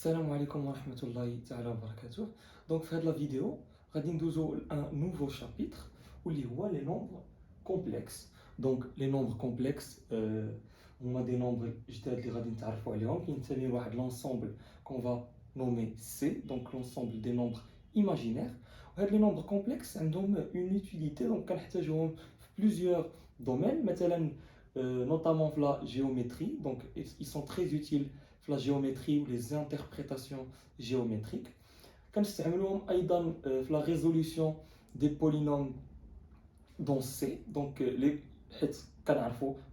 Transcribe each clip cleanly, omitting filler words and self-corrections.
Salam alaikum wa rahmatullahi ta'ala wa barakatuh. Donc, faire de la vidéo, nous avons un nouveau chapitre où il y a les nombres complexes. Donc, les nombres complexes, on a des nombres, je t'ai dit, qui est l'ensemble qu'on va nommer C, donc l'ensemble des nombres imaginaires. Et les nombres complexes ont une utilité, donc, on a plusieurs domaines, notamment la géométrie, donc ils sont très utiles la géométrie ou les interprétations géométriques. كنستعملوهم أيضا في la résolution des polynômes dans C. Donc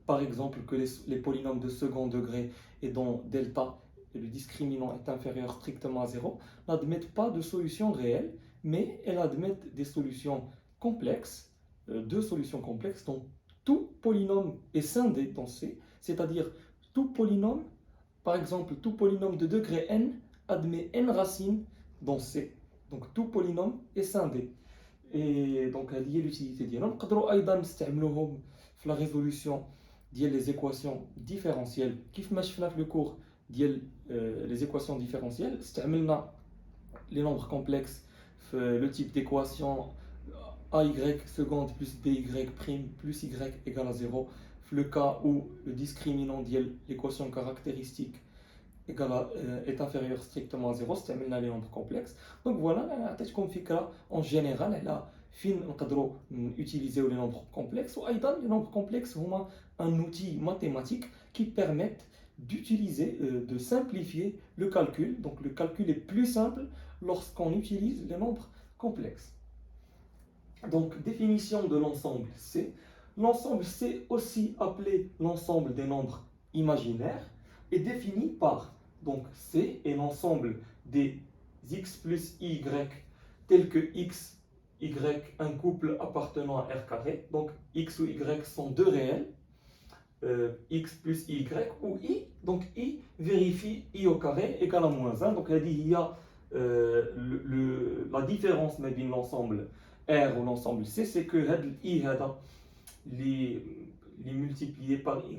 par exemple que les polynômes de second degré et dont delta, le discriminant est inférieur strictement à 0, n'admettent pas de solution réelle, mais elles admettent des solutions complexes, deux solutions complexes dont tout polynôme est scindé dans C, c'est-à-dire tout polynôme. Par exemple, tout polynôme de degré n admet n racines dans C. Donc tout polynôme est scindé. Et donc, هذه هي l'utilité ديالهم. نقدروا أيضا نستعملوهم في la résolution ديال les équations différentielles. كيف ما شفنا في le cours ديال les équations différentielles, استعملنا les nombres complexes في le type d'équation AY seconde plus BY prime plus Y égale à 0. Le cas où le discriminant de l'équation caractéristique est inférieur strictement à 0, c'est les nombres complexes. Donc voilà, en général, on peut utiliser les nombres complexes. Ou les nombres complexes sont un outil mathématique qui permet d'utiliser, de simplifier le calcul. Donc le calcul est plus simple lorsqu'on utilise les nombres complexes. Donc définition de l'ensemble C. L'ensemble C, aussi appelé l'ensemble des nombres imaginaires, est défini par, donc C est l'ensemble des x plus y tels que x, y, un couple appartenant à R carré. Donc x ou y sont deux réels, x plus y ou i. Donc i vérifie i au carré égale à moins 1. Donc il y a la différence entre l'ensemble R ou l'ensemble C, c'est que i les multiplié par y,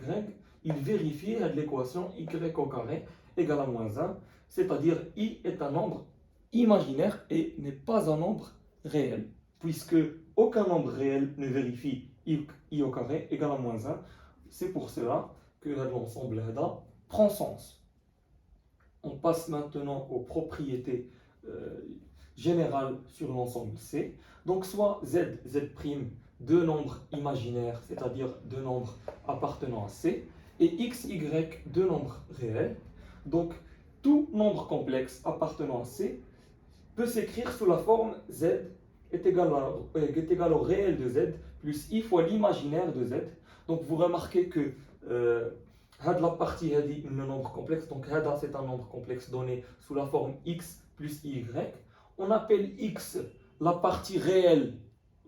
il vérifie l'équation y au carré égale à moins 1, c'est-à-dire i est un nombre imaginaire et n'est pas un nombre réel, puisque aucun nombre réel ne vérifie i au carré égale à moins 1. C'est pour cela que l'ensemble prend sens. On passe maintenant aux propriétés générales sur l'ensemble C. Donc soit z, z', deux nombres imaginaires, c'est-à-dire deux nombres appartenant à C, et x, y, deux nombres réels. Donc, tout nombre complexe appartenant à C peut s'écrire sous la forme z est égal au réel de z plus i fois l'imaginaire de z. Donc, vous remarquez que la partie est un nombre complexe, donc c'est un nombre complexe donné sous la forme x plus y. On appelle x la partie réelle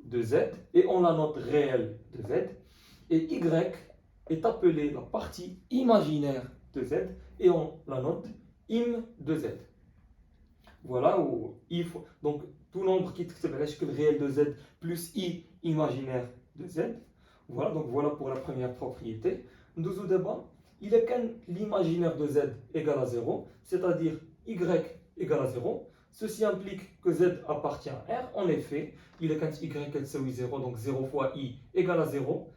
de z et on la note réelle de z, et y est appelée la partie imaginaire de z et on la note im de z. Voilà où i faut, donc tout nombre qui est le réel de z plus i imaginaire de z. Voilà, donc voilà pour la première propriété. Nous débat, il est quand l'imaginaire de z égale à 0, c'est-à-dire y égale à 0. Ceci implique que z appartient à R. En effet, il est quand y est 0, donc 0 fois i égale à 0.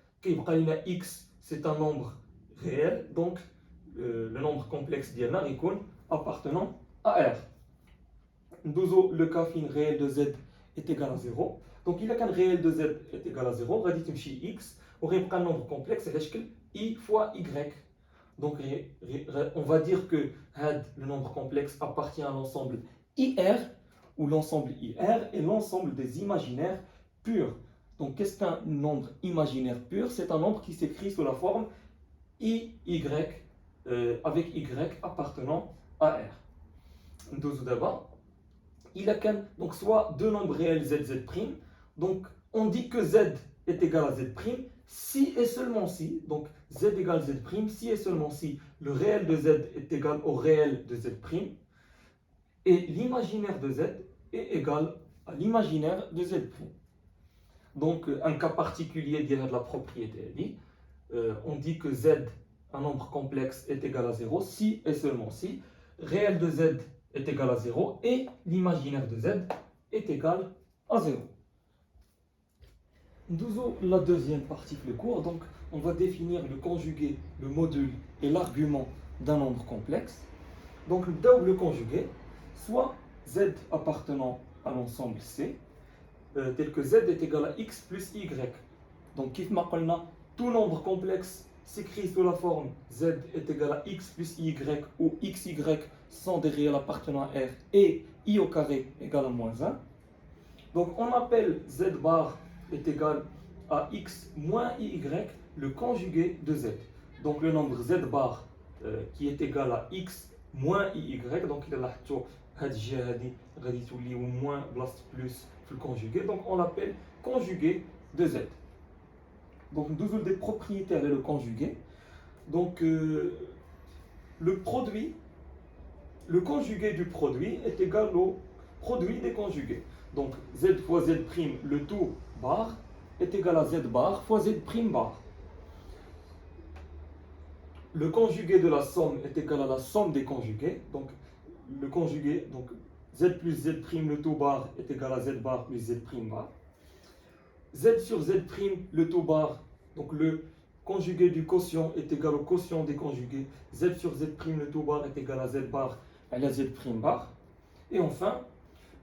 X, c'est un nombre réel, donc le nombre complexe d'Yannar appartenant à R. Le cas fin réel de z est égal à 0. Donc il est quand réel de z est égal à 0, radit chez x, on a un nombre complexe, c'est i fois y. Donc on va dire que le nombre complexe appartient à l'ensemble IR, où l'ensemble IR est l'ensemble des imaginaires purs. Donc qu'est-ce qu'un nombre imaginaire pur? C'est un nombre qui s'écrit sous la forme IY, avec Y appartenant à R. D'abord, il a donc soit deux nombres réels z, z'. Donc on dit que z est égal à z', si et seulement si, donc z égale z', si et seulement si le réel de z est égal au réel de z', et l'imaginaire de z est égal à l'imaginaire de z'. Donc un cas particulier de la propriété, on dit que z, un nombre complexe, est égal à 0 si et seulement si réel de z est égal à 0 et l'imaginaire de z est égal à 0. Nous la deuxième partie de le cours, donc on va définir le conjugué, le module et l'argument d'un nombre complexe. Donc le conjugué, soit z appartenant à l'ensemble C, tel que z est égal à x plus y. Donc tout nombre complexe s'écrit sous la forme z est égal à x plus y où xy sont des réels appartenant à R et i au carré égale à moins 1. Donc on appelle z bar est égal à x moins iy, le conjugué de z. Donc le nombre z bar qui est égal à x moins iy, donc il a moins plus le conjugué, donc on l'appelle conjugué de z. Donc nous avons des propriétés avec le conjugué. Donc le conjugué du produit est égal au produit des conjugués. Donc z fois z prime, le tout bar, est égal à z bar fois z prime bar. Le conjugué de la somme est égal à la somme des conjugués. Donc le conjugué, donc z plus z prime, le tout bar, est égal à z bar plus z prime bar. Z sur z prime, le tout bar, donc le conjugué du quotient est égal au quotient des conjugués. Z sur z prime, le tout bar, est égal à z bar à la z prime bar. Et enfin,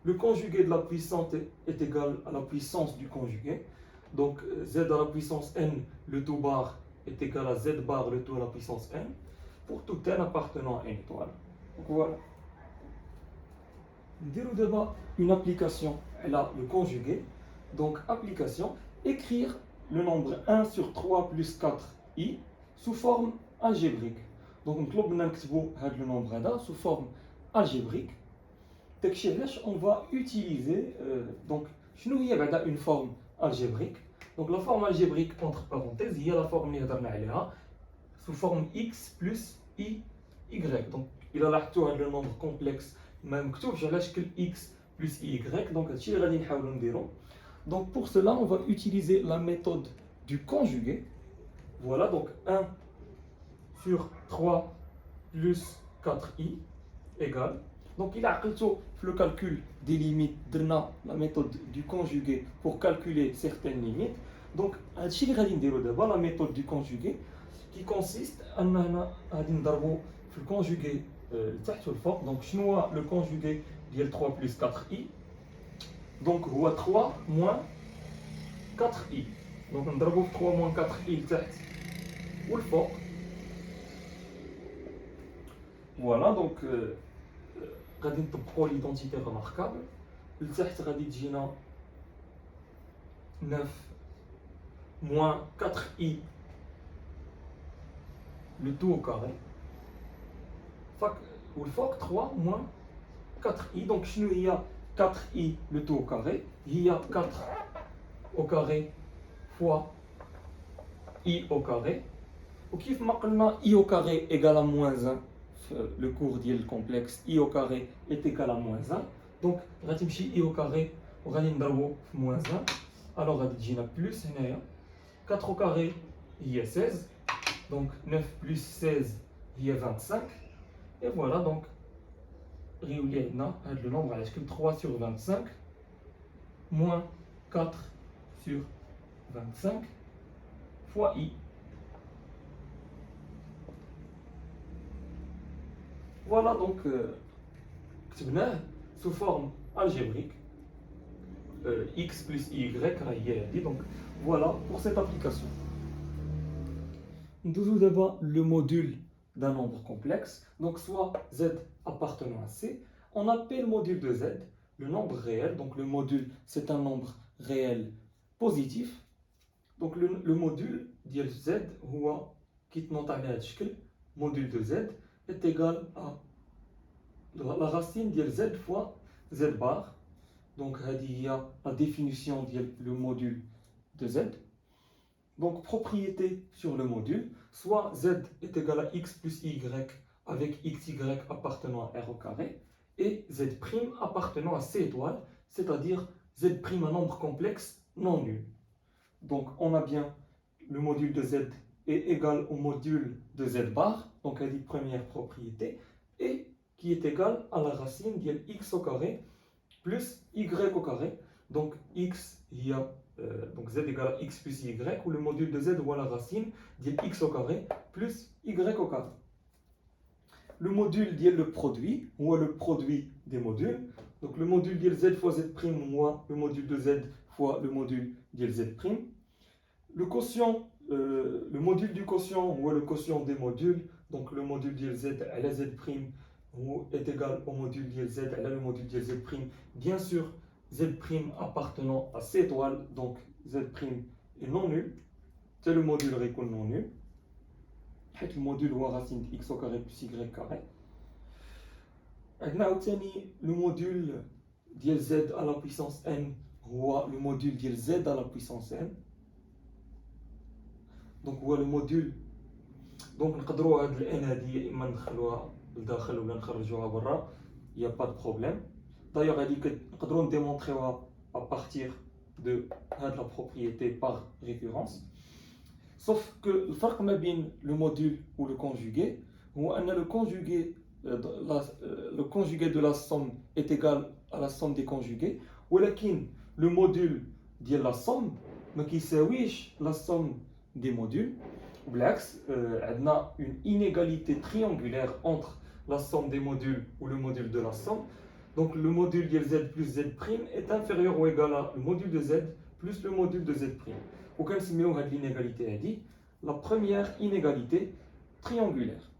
le conjugué de la puissance est égal à la puissance du conjugué. Donc z à la puissance n, le tout bar, est égal à z bar, le tout à la puissance n, pour tout n appartenant à n étoile. Donc voilà. Nous devons une application, elle a le conjugué. Donc application, écrire le nombre 1 sur 3 plus 4i sous forme algébrique. Donc nous allons écrire le nombre 1 sous forme algébrique. On va utiliser donc une forme algébrique. Donc la forme algébrique entre parenthèses, il y a la forme sous forme x plus i y. Donc il a le nombre complexe même que x plus y. Donc pour cela on va utiliser la méthode du conjugué. Voilà, donc 1 sur 3 plus 4i égale. Donc il a le calcul des limites de la méthode du conjugué pour calculer certaines limites. Donc la méthode du conjugué qui consiste à le conjugué donc le conjugué de 3 plus 4i. Donc 3 moins 4i. Donc on a 3 moins 4i ou le fort. Voilà, donc غادي نطبقوا l'identité remarquable. لتحت غادي تجينا 9 moins 4i le tout au carré. Ou le fort 3 moins 4i. Donc il y a 4i le tout au carré. Il y a 4 au carré fois i au carré. Ou كيف ما قلنا i au carré égale à moins 1. Le cours ديال complexe i au carré est égal à moins 1. Donc غتمشي i au carré وغادي نضربو في moins 1. Alors غادي تجينا plus هنايا 4 au carré هي 16. Donc 9 plus 16 هي 25. Et voilà, donc le nombre على شكل 3 sur 25 moins 4 sur 25 fois i. Voilà, donc sous forme algébrique x plus y. Donc voilà pour cette application. Nous avons le module d'un nombre complexe, donc soit z appartenant à C, on appelle le module de z le nombre réel. Donc le module, c'est un nombre réel positif. Donc le module de z, qui module de z, est égal à la racine de z fois z bar. Donc il y a la définition du module de z. Donc propriété sur le module, soit z est égal à x plus y avec xy appartenant à R au carré, et z' appartenant à C étoile, c'est-à-dire z' un nombre complexe non nul. Donc on a bien le module de z est égal au module de z bar, donc elle dit première propriété, et qui est égal à la racine de x au carré plus y au carré. Donc x, il y a donc z égale à x plus y, ou le module de z ou la racine de x au carré plus y au carré. Le module dit le produit, ou le produit des modules. Donc le module dit z fois z', moins le module de z fois le module de z'. Le quotient, le module du quotient, ou le quotient des modules, donc le module de z à la z' est égal au module de z à le module de z'. Bien sûr, z' appartenant à C étoile, donc z' est non nul. C'est le module récon non nul. Le module ou racine de x au carré plus y carré. Le module de z à la puissance n ou le module de z à la puissance n. Donc هو le module. Donc نقدروا هاد الان هذه اما ندخلوها لداخل ولا نخرجوها برا. Il n'y a pas de problème. D'ailleurs هذه نقدروا نديمونطريوها à partir de la propriété par récurrence. Sauf que le فرق ما بين le module ou le conjugué هو أن le conjugué de la somme est égal à la somme des conjugués, ولكن le module ديال la somme ما كيساويش la somme des modules. بالعكس عندنا une inégalité triangulaire entre la somme des modules ou le module de la somme. Donc le module de z plus z' est inférieur ou égal à le module de z plus le module de z'. وكنسميو هذه l'inégalité هذه la première inégalité triangulaire.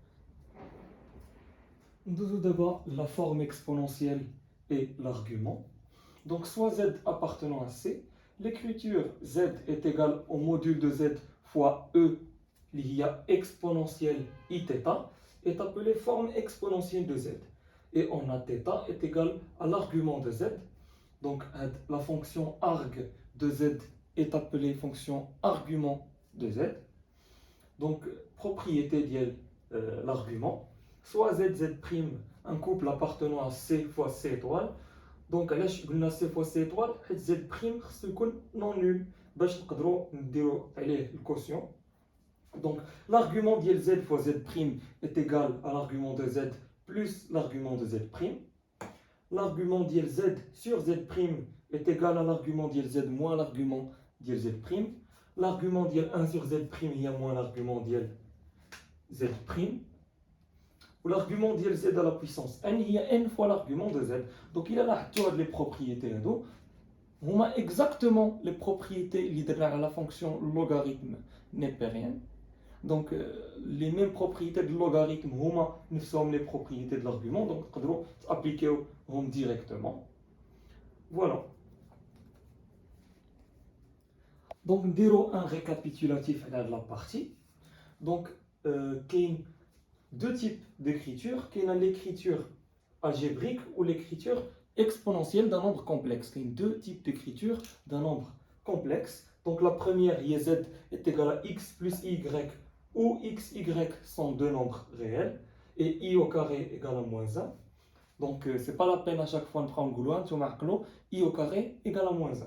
Nous d'abord la forme exponentielle et l'argument. Donc soit z appartenant à C, l'écriture z est égale au module de z fois e lié à exponentielle iθ est appelée forme exponentielle de z. Et on a θ est égal à l'argument de z. Donc la fonction arg de z est appelée fonction argument de z. Donc propriété de l'argument. Soit z, z', un couple appartenant à C fois C étoile. Donc علاش قلنا C fois C étoile حيت z' خصو يكون non nul باش نقدروا نديروا عليه الكوسيون. Donc l'argument de z fois z' est égal à l'argument de z plus l'argument de z'. L'argument de z sur z' est égal à l'argument de z moins l'argument de z'. L'argument de 1 sur z' il y a moins l'argument de z'. Ou l'argument de z à la puissance n, il y a n fois l'argument de z. Donc il a là les propriétés. On a exactement les propriétés liées à la fonction logarithme népérienne. Donc les mêmes propriétés de logarithme, nous sommes les propriétés de l'argument. Donc on peut appliquer directement. Voilà. Donc nous avons un récapitulatif de la partie. Donc il y a deux types d'écriture. Il y a l'écriture algébrique ou l'écriture exponentielle d'un nombre complexe. Il y a deux types d'écriture d'un nombre complexe. Donc la première, z est égal à x plus y, où x, y sont deux nombres réels, et i au carré égale à moins 1. Donc ce n'est pas la peine à chaque fois de prendre gouloin, i au carré égale à moins 1.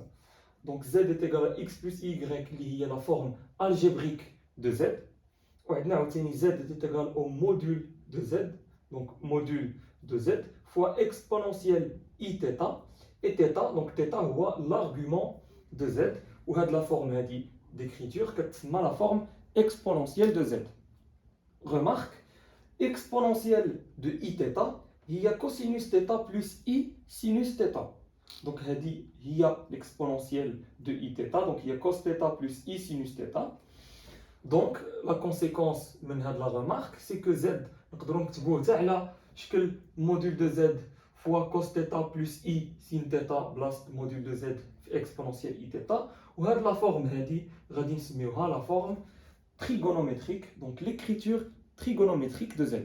Donc z est égal à x plus y lié à la forme algébrique de z. Z est égal au module de z, donc module de z, fois exponentielle iθ, et θ, donc θ هو l'argument de z, ou la forme d'écriture, c'est la forme exponentielle de z. Remarque, exponentielle de iθ, il y a cosinus θ plus i sinus θ. Donc il y a l'exponentielle de iθ, donc il y a cos θ plus i sinus θ. Donc la conséquence de la remarque, c'est que z, نقدروا نكتبوه حتى على شكل module de z fois cos θ plus i sin θ بلاصه module de z exponentielle iθ. وهاد la forme هذه غادي نسميوها la forme trigonométrique, donc l'écriture trigonométrique de z.